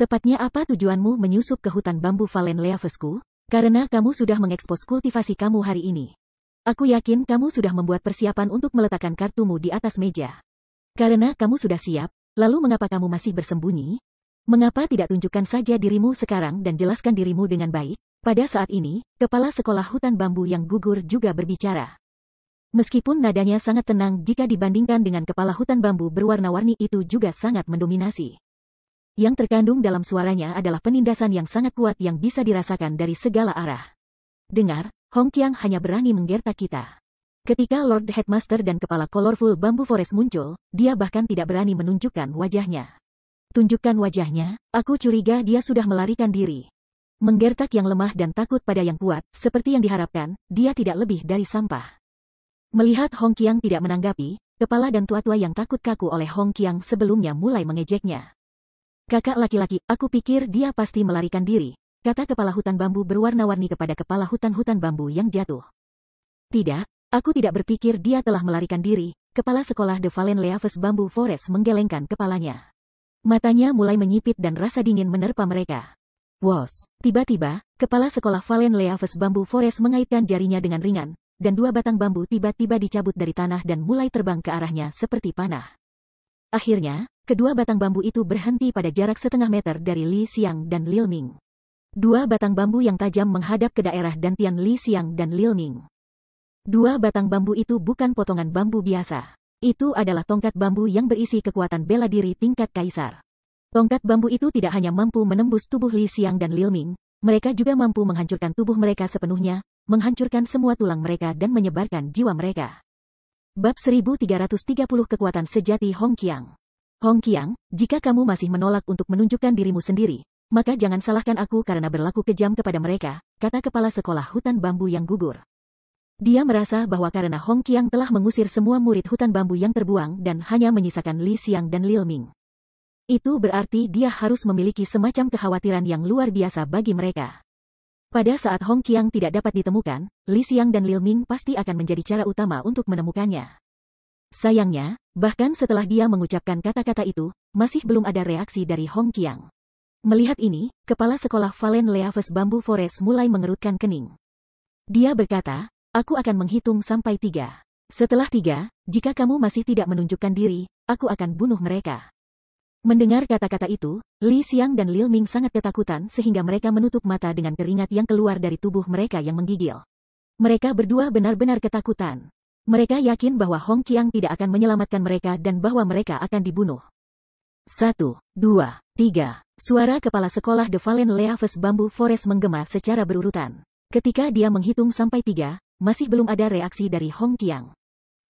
Tepatnya apa tujuanmu menyusup ke hutan bambu Valen Leavesku? Karena kamu sudah mengekspos kultivasi kamu hari ini. Aku yakin kamu sudah membuat persiapan untuk meletakkan kartumu di atas meja. Karena kamu sudah siap, lalu mengapa kamu masih bersembunyi? Mengapa tidak tunjukkan saja dirimu sekarang dan jelaskan dirimu dengan baik? Pada saat ini, kepala sekolah hutan bambu yang gugur juga berbicara. Meskipun nadanya sangat tenang jika dibandingkan dengan kepala hutan bambu berwarna-warni itu juga sangat mendominasi. Yang terkandung dalam suaranya adalah penindasan yang sangat kuat yang bisa dirasakan dari segala arah. Dengar, Hong Qiang hanya berani menggertak kita. Ketika Lord Headmaster dan kepala Colorful Bamboo Forest muncul, dia bahkan tidak berani menunjukkan wajahnya. Tunjukkan wajahnya, aku curiga dia sudah melarikan diri. Menggertak yang lemah dan takut pada yang kuat, seperti yang diharapkan, dia tidak lebih dari sampah. Melihat Hong Qiang tidak menanggapi, kepala dan tua-tua yang takut kaku oleh Hong Qiang sebelumnya mulai mengejeknya. Kakak laki-laki, aku pikir dia pasti melarikan diri, kata kepala hutan bambu berwarna-warni kepada kepala hutan-hutan bambu yang jatuh. Tidak, aku tidak berpikir dia telah melarikan diri, kepala sekolah The Valen Leaves Bamboo Forest menggelengkan kepalanya. Matanya mulai menyipit dan rasa dingin menerpa mereka. Wos, tiba-tiba, kepala sekolah Valen Leaves Bamboo Forest mengaitkan jarinya dengan ringan, dan dua batang bambu tiba-tiba dicabut dari tanah dan mulai terbang ke arahnya seperti panah. Akhirnya, kedua batang bambu itu berhenti pada jarak setengah meter dari Li Xiang dan Lil Ming. Dua batang bambu yang tajam menghadap ke daerah dantian Li Xiang dan Lil Ming. Dua batang bambu itu bukan potongan bambu biasa. Itu adalah tongkat bambu yang berisi kekuatan bela diri tingkat kaisar. Tongkat bambu itu tidak hanya mampu menembus tubuh Li Xiang dan Lil Ming, mereka juga mampu menghancurkan tubuh mereka sepenuhnya, menghancurkan semua tulang mereka dan menyebarkan jiwa mereka. Bab 1330 Kekuatan Sejati Hong Qiang. Hong Qiang, jika kamu masih menolak untuk menunjukkan dirimu sendiri, maka jangan salahkan aku karena berlaku kejam kepada mereka, kata kepala sekolah hutan bambu yang gugur. Dia merasa bahwa karena Hong Qiang telah mengusir semua murid hutan bambu yang terbuang dan hanya menyisakan Li Xiang dan Lil Ming. Itu berarti dia harus memiliki semacam kekhawatiran yang luar biasa bagi mereka. Pada saat Hong Qiang tidak dapat ditemukan, Li Xiang dan Lil Ming pasti akan menjadi cara utama untuk menemukannya. Sayangnya, bahkan setelah dia mengucapkan kata-kata itu, masih belum ada reaksi dari Hong Qiang. Melihat ini, kepala sekolah Valen Leaves Bamboo Forest mulai mengerutkan kening. Dia berkata, aku akan menghitung sampai 3. Setelah 3, jika kamu masih tidak menunjukkan diri, aku akan bunuh mereka. Mendengar kata-kata itu, Li Xiang dan Lil Ming sangat ketakutan sehingga mereka menutup mata dengan keringat yang keluar dari tubuh mereka yang menggigil. Mereka berdua benar-benar ketakutan. Mereka yakin bahwa Hong Qiang tidak akan menyelamatkan mereka dan bahwa mereka akan dibunuh. 1, 2, 3. Suara kepala sekolah The Valen Leaves Bamboo Forest menggema secara berurutan. Ketika dia menghitung sampai 3, masih belum ada reaksi dari Hong Qiang.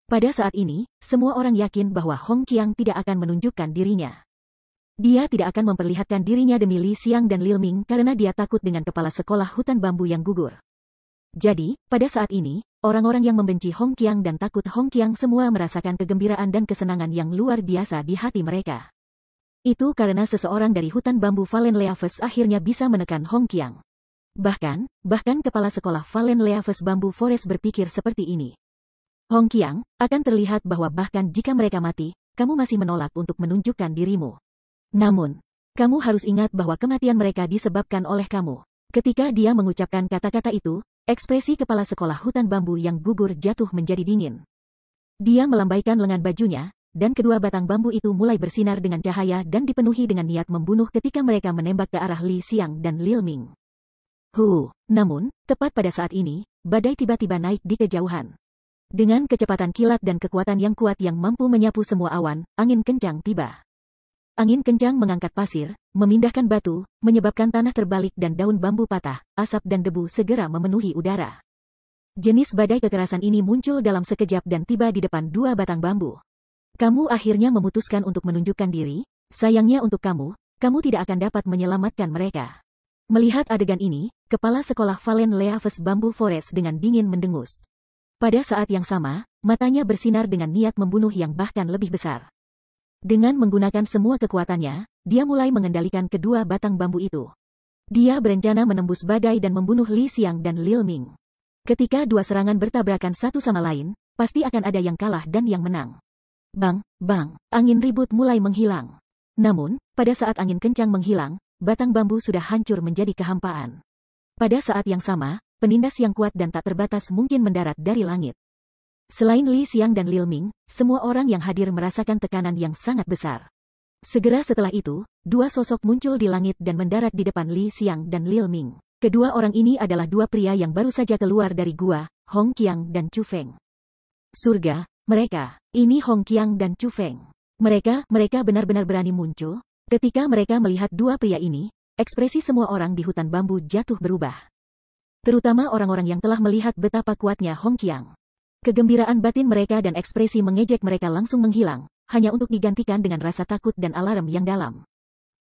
Pada saat ini, semua orang yakin bahwa Hong Qiang tidak akan menunjukkan dirinya. Dia tidak akan memperlihatkan dirinya demi Li Xiang dan Lil Ming karena dia takut dengan kepala sekolah hutan bambu yang gugur. Jadi, pada saat ini, orang-orang yang membenci Hong Qiang dan takut Hong Qiang semua merasakan kegembiraan dan kesenangan yang luar biasa di hati mereka. Itu karena seseorang dari hutan bambu Valen Leaves akhirnya bisa menekan Hong Qiang. Bahkan kepala sekolah Valen Leaves Bamboo Forest berpikir seperti ini. Hong Qiang, akan terlihat bahwa bahkan jika mereka mati, kamu masih menolak untuk menunjukkan dirimu. Namun, kamu harus ingat bahwa kematian mereka disebabkan oleh kamu. Ketika dia mengucapkan kata-kata itu, ekspresi kepala sekolah hutan bambu yang gugur jatuh menjadi dingin. Dia melambaikan lengan bajunya, dan kedua batang bambu itu mulai bersinar dengan cahaya dan dipenuhi dengan niat membunuh ketika mereka menembak ke arah Li Xiang dan Lil Ming. Namun, tepat pada saat ini, badai tiba-tiba naik di kejauhan. Dengan kecepatan kilat dan kekuatan yang kuat yang mampu menyapu semua awan, angin kencang tiba. Angin kencang mengangkat pasir, memindahkan batu, menyebabkan tanah terbalik dan daun bambu patah, asap dan debu segera memenuhi udara. Jenis badai kekerasan ini muncul dalam sekejap dan tiba di depan dua batang bambu. Kamu akhirnya memutuskan untuk menunjukkan diri, sayangnya untuk kamu tidak akan dapat menyelamatkan mereka. Melihat adegan ini, kepala sekolah Valen Leaves Bamboo Forest dengan dingin mendengus. Pada saat yang sama, matanya bersinar dengan niat membunuh yang bahkan lebih besar. Dengan menggunakan semua kekuatannya, dia mulai mengendalikan kedua batang bambu itu. Dia berencana menembus badai dan membunuh Li Xiang dan Lil Ming. Ketika dua serangan bertabrakan satu sama lain, pasti akan ada yang kalah dan yang menang. Bang, angin ribut mulai menghilang. Namun, pada saat angin kencang menghilang, batang bambu sudah hancur menjadi kehampaan. Pada saat yang sama, penindas yang kuat dan tak terbatas mungkin mendarat dari langit. Selain Li Xiang dan Lil Ming, semua orang yang hadir merasakan tekanan yang sangat besar. Segera setelah itu, dua sosok muncul di langit dan mendarat di depan Li Xiang dan Lil Ming. Kedua orang ini adalah dua pria yang baru saja keluar dari gua, Hong Qiang dan Chu Feng. Surga, mereka. Ini Hong Qiang dan Chu Feng. Mereka benar-benar berani muncul. Ketika mereka melihat dua pria ini, ekspresi semua orang di hutan bambu jatuh berubah. Terutama orang-orang yang telah melihat betapa kuatnya Hong Qiang. Kegembiraan batin mereka dan ekspresi mengejek mereka langsung menghilang, hanya untuk digantikan dengan rasa takut dan alarm yang dalam.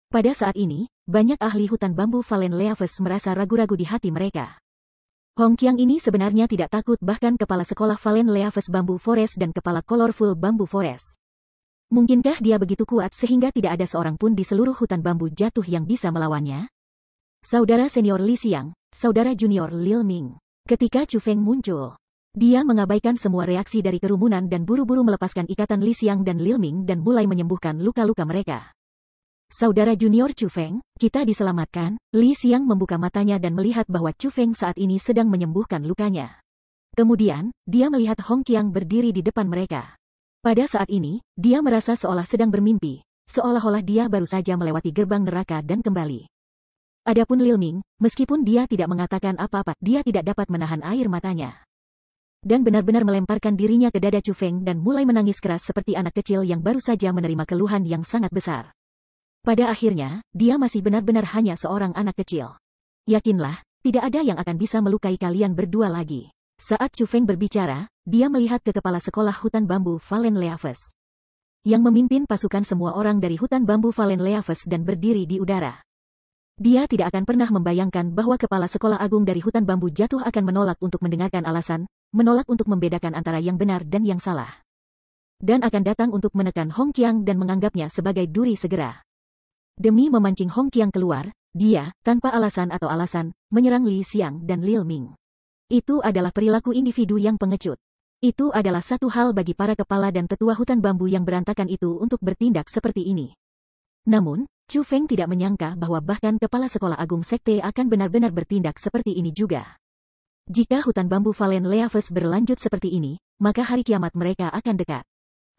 Pada saat ini, banyak ahli hutan bambu Valen Leaves merasa ragu-ragu di hati mereka. Hong Qiang ini sebenarnya tidak takut, bahkan kepala sekolah Valen Leaves Bamboo Forest dan kepala Colorful Bamboo Forest. Mungkinkah dia begitu kuat sehingga tidak ada seorang pun di seluruh hutan bambu jatuh yang bisa melawannya? Saudara senior Li Xiang, saudara junior Lil Ming. Ketika Chu Feng muncul, dia mengabaikan semua reaksi dari kerumunan dan buru-buru melepaskan ikatan Li Xiang dan Lil Ming dan mulai menyembuhkan luka-luka mereka. Saudara junior Chu Feng, kita diselamatkan. Li Xiang membuka matanya dan melihat bahwa Chu Feng saat ini sedang menyembuhkan lukanya. Kemudian, dia melihat Hong Qiang berdiri di depan mereka. Pada saat ini, dia merasa seolah sedang bermimpi, seolah-olah dia baru saja melewati gerbang neraka dan kembali. Adapun Lil Ming, meskipun dia tidak mengatakan apa-apa, dia tidak dapat menahan air matanya. Dan benar-benar melemparkan dirinya ke dada Chu Feng dan mulai menangis keras seperti anak kecil yang baru saja menerima keluhan yang sangat besar. Pada akhirnya, dia masih benar-benar hanya seorang anak kecil. Yakinlah, tidak ada yang akan bisa melukai kalian berdua lagi. Saat Chu Feng berbicara, dia melihat ke kepala sekolah hutan bambu Valen Leaves, yang memimpin pasukan semua orang dari hutan bambu Valen Leaves dan berdiri di udara. Dia tidak akan pernah membayangkan bahwa kepala sekolah agung dari hutan bambu jatuh akan menolak untuk mendengarkan alasan, menolak untuk membedakan antara yang benar dan yang salah. Dan akan datang untuk menekan Hong Qiang dan menganggapnya sebagai duri segera. Demi memancing Hong Qiang keluar, dia, tanpa alasan atau alasan, menyerang Li Xiang dan Lil Ming. Itu adalah perilaku individu yang pengecut. Itu adalah satu hal bagi para kepala dan tetua hutan bambu yang berantakan itu untuk bertindak seperti ini. Namun, Chu Feng tidak menyangka bahwa bahkan kepala sekolah agung sekte akan benar-benar bertindak seperti ini juga. Jika hutan bambu Valen Leaves berlanjut seperti ini, maka hari kiamat mereka akan dekat.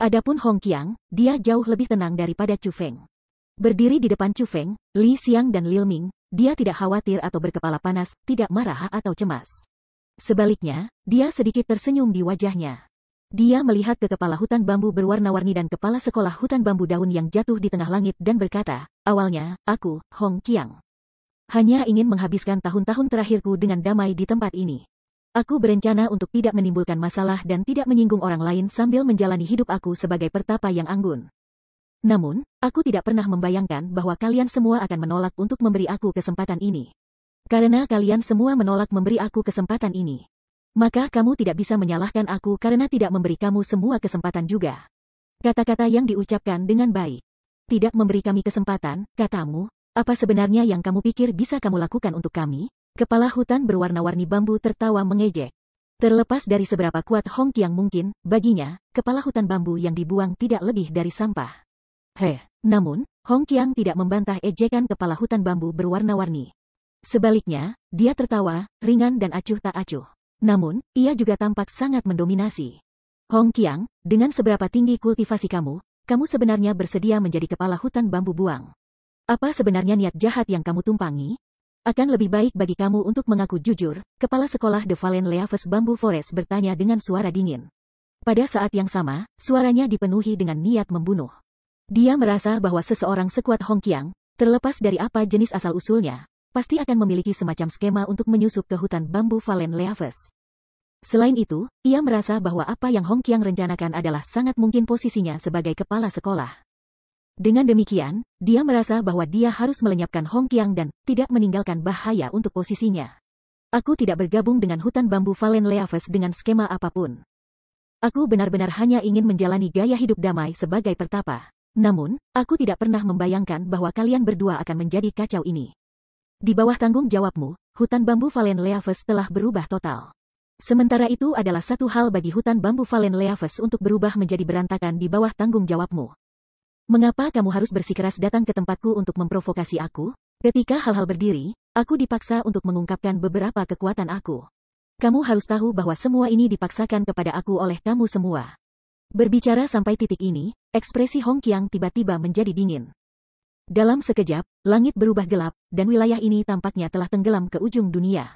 Adapun Hong Qiang, dia jauh lebih tenang daripada Chu Feng. Berdiri di depan Chu Feng, Li Xiang dan Lil Ming, dia tidak khawatir atau berkepala panas, tidak marah atau cemas. Sebaliknya, dia sedikit tersenyum di wajahnya. Dia melihat ke kepala hutan bambu berwarna-warni dan kepala sekolah hutan bambu daun yang jatuh di tengah langit dan berkata, awalnya, aku, Hong Qiang, hanya ingin menghabiskan tahun-tahun terakhirku dengan damai di tempat ini. Aku berencana untuk tidak menimbulkan masalah dan tidak menyinggung orang lain sambil menjalani hidup aku sebagai pertapa yang anggun. Namun, aku tidak pernah membayangkan bahwa kalian semua akan menolak untuk memberi aku kesempatan ini. Karena kalian semua menolak memberi aku kesempatan ini, maka kamu tidak bisa menyalahkan aku karena tidak memberi kamu semua kesempatan juga. Kata-kata yang diucapkan dengan baik. Tidak memberi kami kesempatan, katamu, apa sebenarnya yang kamu pikir bisa kamu lakukan untuk kami? Kepala hutan berwarna-warni bambu tertawa mengejek. Terlepas dari seberapa kuat Hong Qiang mungkin, baginya, kepala hutan bambu yang dibuang tidak lebih dari sampah. Namun, Hong Qiang tidak membantah ejekan kepala hutan bambu berwarna-warni. Sebaliknya, dia tertawa, ringan dan acuh tak acuh. Namun, ia juga tampak sangat mendominasi. Hong Qiang, dengan seberapa tinggi kultivasi kamu sebenarnya bersedia menjadi kepala hutan bambu buang. Apa sebenarnya niat jahat yang kamu tumpangi? Akan lebih baik bagi kamu untuk mengaku jujur, kepala sekolah The Valen Leaves Bamboo Forest bertanya dengan suara dingin. Pada saat yang sama, suaranya dipenuhi dengan niat membunuh. Dia merasa bahwa seseorang sekuat Hong Qiang, terlepas dari apa jenis asal-usulnya, pasti akan memiliki semacam skema untuk menyusup ke hutan bambu Valen Leaves. Selain itu, ia merasa bahwa apa yang Hong Qiang rencanakan adalah sangat mungkin posisinya sebagai kepala sekolah. Dengan demikian, dia merasa bahwa dia harus melenyapkan Hong Qiang dan tidak meninggalkan bahaya untuk posisinya. Aku tidak bergabung dengan hutan bambu Valen Leaves dengan skema apapun. Aku benar-benar hanya ingin menjalani gaya hidup damai sebagai pertapa. Namun, aku tidak pernah membayangkan bahwa kalian berdua akan menjadi kacau ini. Di bawah tanggung jawabmu, hutan bambu Valen Leaves telah berubah total. Sementara itu adalah satu hal bagi hutan bambu Valen Leaves untuk berubah menjadi berantakan di bawah tanggung jawabmu. Mengapa kamu harus bersikeras datang ke tempatku untuk memprovokasi aku? Ketika hal-hal berdiri, aku dipaksa untuk mengungkapkan beberapa kekuatan aku. Kamu harus tahu bahwa semua ini dipaksakan kepada aku oleh kamu semua. Berbicara sampai titik ini, ekspresi Hong Qiang tiba-tiba menjadi dingin. Dalam sekejap, langit berubah gelap, dan wilayah ini tampaknya telah tenggelam ke ujung dunia.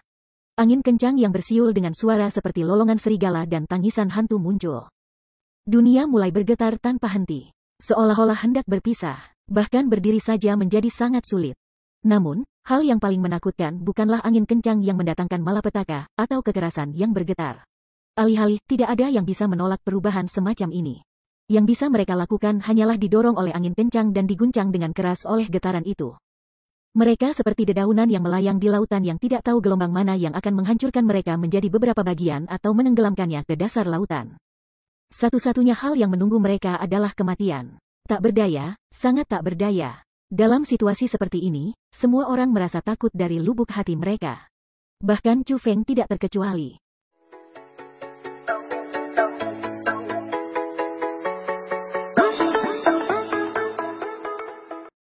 Angin kencang yang bersiul dengan suara seperti lolongan serigala dan tangisan hantu muncul. Dunia mulai bergetar tanpa henti, seolah-olah hendak berpisah, bahkan berdiri saja menjadi sangat sulit. Namun, hal yang paling menakutkan bukanlah angin kencang yang mendatangkan malapetaka, atau kekerasan yang bergetar. Alih-alih, tidak ada yang bisa menolak perubahan semacam ini. Yang bisa mereka lakukan hanyalah didorong oleh angin kencang dan diguncang dengan keras oleh getaran itu. Mereka seperti dedaunan yang melayang di lautan yang tidak tahu gelombang mana yang akan menghancurkan mereka menjadi beberapa bagian atau menenggelamkannya ke dasar lautan. Satu-satunya hal yang menunggu mereka adalah kematian. Tak berdaya, sangat tak berdaya. Dalam situasi seperti ini, semua orang merasa takut dari lubuk hati mereka. Bahkan Chu Feng tidak terkecuali.